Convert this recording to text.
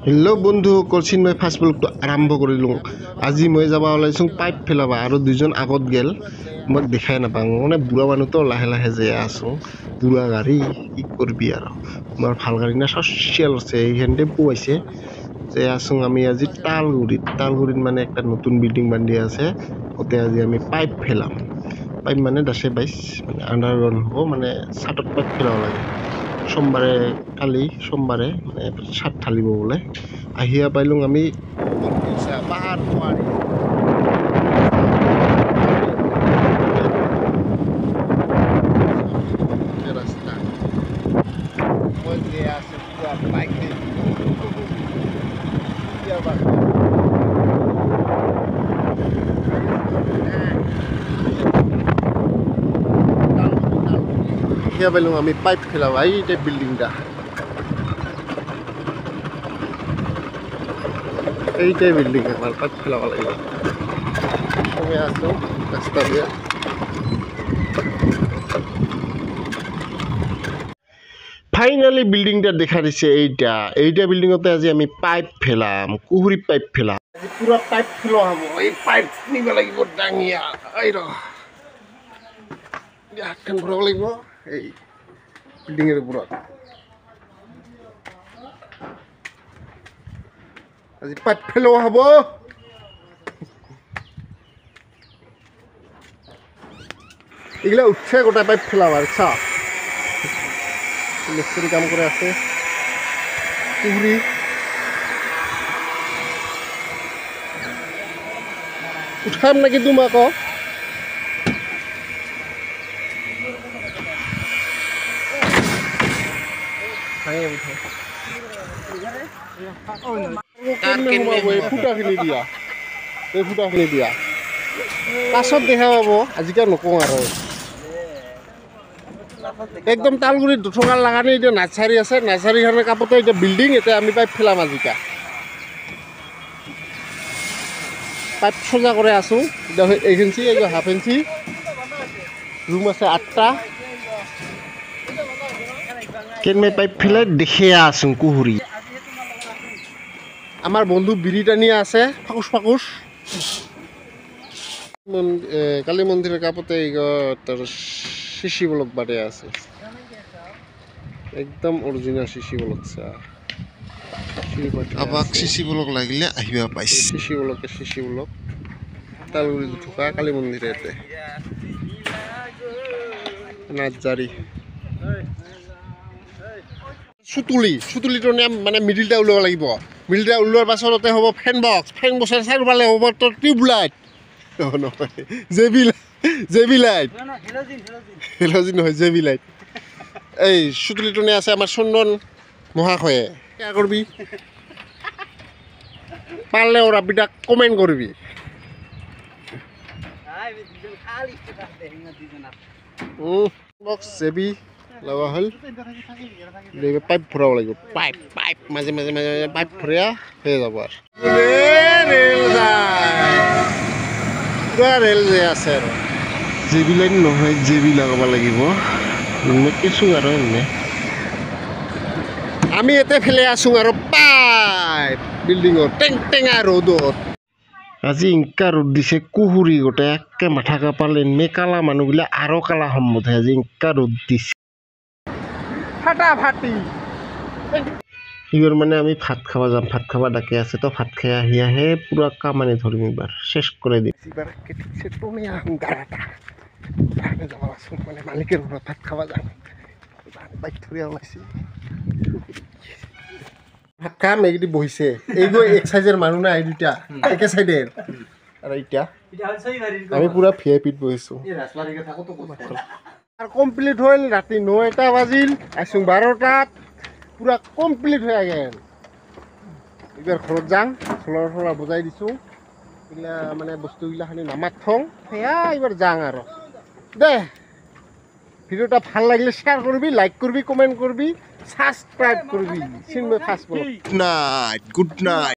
Hello' বন্ধুসকল, Chinmoy fast ব্লগটো আৰম্ভ কৰিলোঁ। আজি মই যাব ওলাইছোঁ পাইপ পেলাবা, আৰু দুজন আগত গেল মই দেখাই নাপাওঁ। মানে বুঢ়া মানুহটো লাহে লাহে যাই আছোঁ, বুঢ়া গাড়ী কি কৰিবি আৰু। মোৰ ভাল গাড়ী না চচিয়েল আছে, এইখানতে পুৱাইছে যে আছোঁ আমি আজি তালগুৰিত মানে একটা নতুন বিল্ডিং বান্ধি আছে, ওতে আজি আমি পাইপ ফেলাম। পাইপ মানে দাসে বাইছ মানে আণ্ডাৰগ্ৰাউণ্ড হ'ব, মানে ছাটত পাইপ ফেলাব লাগে। কালি সোমবাৰে মানে ছাদ ঢালিব বোলে। আহিয়া পাইলোঁ আমি পাহাৰ ৰাস্তা মই যে আছে পুৰা বাইক পাইলোঁ আমি পাইপ ফেলাম এইটা বিল্ডিংটা, এইটাই বিল্ডিং আমার পাইপ ফেলাব লাগিব। আমি আছোঁ রাস্তা দিয়ে। ফাইনালি বিল্ডিংটা দেখা দিছে, এইটা বিল্ডিংতে আজি আমি পাইপ ফেলাম, কুহুরি পাইপ ফেলাম। আজি পুরা পাইপ ফেলা হব। এই পাইপ নিব লাগিব ডাঙিয়া, এই হাতখান ঘূৰাব লাগিব এই বিল্ডিংৰ ওপৰত। আজি পাইপ ফেলোৱা হ'ব। এগুলা উঠছে গোটা পাইপ ফেলাবার চা মিস্ত্রি কাম করে আছে। কুহুরি উঠাম নাকি তোমাক ফুটাখিনি দিয়া, এই ফুটাখিনি দিয়া পাছত দেখা পাব, আজিকাল নকওঁ আৰু। একদম তালগুৰিত দুঠকাৰ লাগানি এতিয়া নাৰ্চাৰী আছে, নাৰ্চাৰীখনৰ কাপতে এতিয়া বিল্ডিং, এতিয়া আমি পাইপ ফেলাম আজিকা। পাইপ সোজা কৰি আছোঁ। এতিয়া 1 ইঞ্চি, এই 1/2 ইঞ্চি ৰুম আছে 8টা। কেনে পাইপ ফেলাই দেখিয়া আছোঁ কুহুৰি। আমাৰ বন্ধু বিৰি টানিয়া আছে ফাকুচ। কালী মন্দিরের কাপতে তার শিশি ব্লক বাড়ে আছে, একদম অরিজিনাল শিশি ব্লক। আবাক শিশি ব্লক লাগিলে আহিবা পাইছে। শিশি ব্লক তালগুড়ি ঢুকা কালী মন্দিরেতে নাজারি সুতুলিটো মানে মিডিলটা ওলাব লাগিব। মিডিলটা ওলোৱাৰ পাছতে হ'ব ফেন বক্সৰ চাৰিওফালে হ'ব তোৰ টিউবলাইট। জেবি লাইট হেলজিন নহয়, জেবি লাইট। এই সুতুলিটনে আছে আমাৰ চন্দন মহাশয়ে। কিয় কৰবি পাৰলে ওরা বিটা কমেন্ট করবি। বক্স জেবি লগা হল, পাইপ ভরাব লাগিব। পাইপ মাজে পাইপ ভরিয়া হয়ে যাব। আর রেল যে আছে আর জেবি লাইন নহয়, জেবি লাগাব লাগিব কিছু আর এনে আমি এতে ফেলে আছো আর পাইপ বিল্ডিংত টেঙা রোদত। আজি ইনকা রোদ দিছে, কুহুরি গোটে একে মাথা কাপালে কালা মানুহগিলা আরো কালা সম্বোধে। আজি ইনকা রোদ দিছে ফাটাফাটি। এবার মানে আমি ভাত খাওয়া যাম, ভাত খাওয়া ডাকে আছে তো। ভাত খাই আহে পুরা কামানি ধরিম, এবার শেষ করে দিই। এবার মানে মালিকের ঘর ভাত খাওয়া যাম, বাইক ধরে ওলাইছি। ভাত খাম এইগিটি বহিছে, এইগো এক সাইজের মানুহ না, এই দুটা একে সাইডের। আর এইটা আমি পুরা ভিআইপিত বহিছো। আর কমপ্লিট হইল, রাতি 9টা বাজিল, আইসুং 12টাত পুরা কমপ্লিট হয়ে গেল। এবার ঘৰত যাম, খোলা বুজাই দিছো, এগুলা মানে বস্তুগিলা খালি নামাত থওঁ, সেয়া এবার যাং আর দে। ভিডিওটা ভাল লাগলে শেয়ার করবি, লাইক করবি, কমেন্ট করবি, সাবস্ক্রাইব করবি। Chinmoy first blog. Good night.